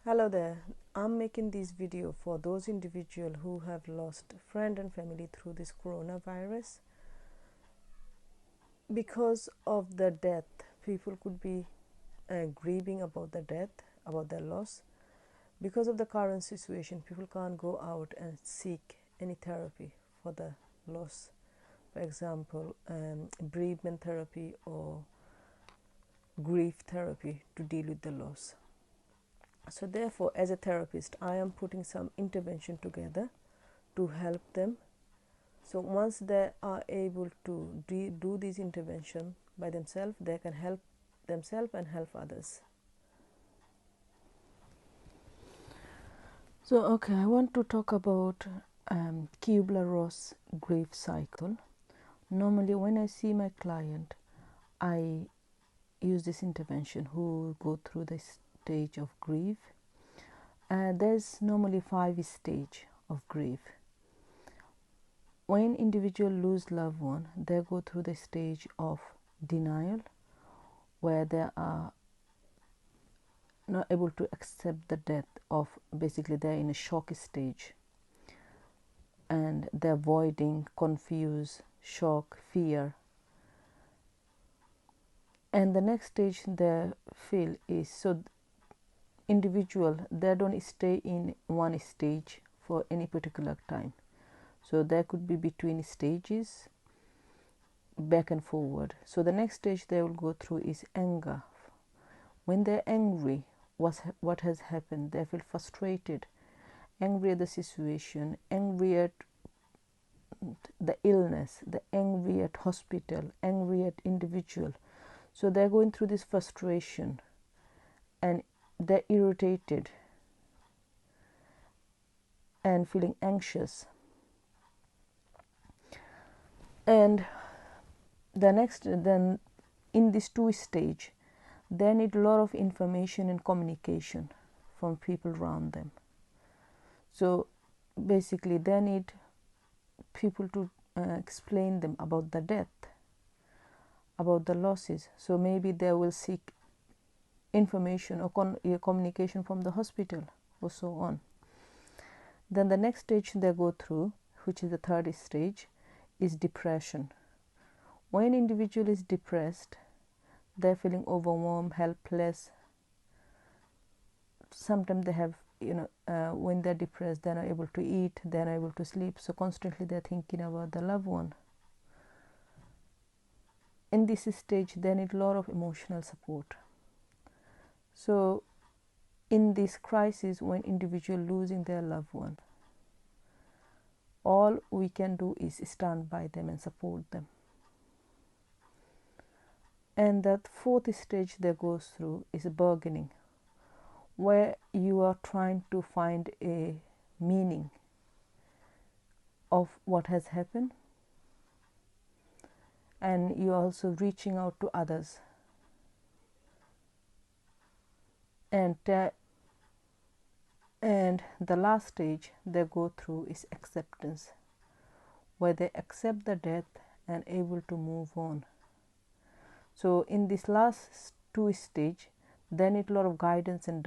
Hello there. I'm making this video for those individuals who have lost friend and family through this coronavirus. Because of the death, people could be grieving about the death, about their loss. Because of the current situation, people can't go out and seek any therapy for the loss. For example, bereavement therapy or grief therapy to deal with the loss. So therefore, as a therapist, I am putting some intervention together to help them. So once they are able to do this intervention by themselves, they can help themselves and help others. So okay, I want to talk about Kubler-Ross grief cycle. Normally when I see my client, I use this intervention who go through this stage of grief. There's normally 5 stages of grief. When individuals lose loved one, they go through the stage of denial, where they are not able to accept the death of, basically they're in a shock stage, and they're avoiding, confused, shock, fear. And the next stage they feel is, so individual, they don't stay in one stage for any particular time. So there could be between stages, back and forward. So the next stage they will go through is anger. When they're angry, what has happened, they feel frustrated, angry at the situation, angry at the illness, the angry at hospital, angry at individual. So they're going through this frustration and they're irritated and feeling anxious. And then in this 2 stage, they need a lot of information and communication from people around them. So basically they need people to explain them about the death, about the losses. So maybe they will seek information or communication from the hospital or so on. Then the next stage they go through, which is the 3rd stage, is depression. When individual is depressed, they're feeling overwhelmed, helpless. Sometimes they have, when they're depressed, they're not able to eat, they're not able to sleep. So constantly they're thinking about the loved one. In this stage, they need a lot of emotional support. So in this crisis, when individual losing their loved one, all we can do is stand by them and support them. And that 4th stage they go through is bargaining, where you are trying to find a meaning of what has happened, and you're also reaching out to others. And the last stage they go through is acceptance, where they accept the death and able to move on. So in this last 2 stage, they need a lot of guidance and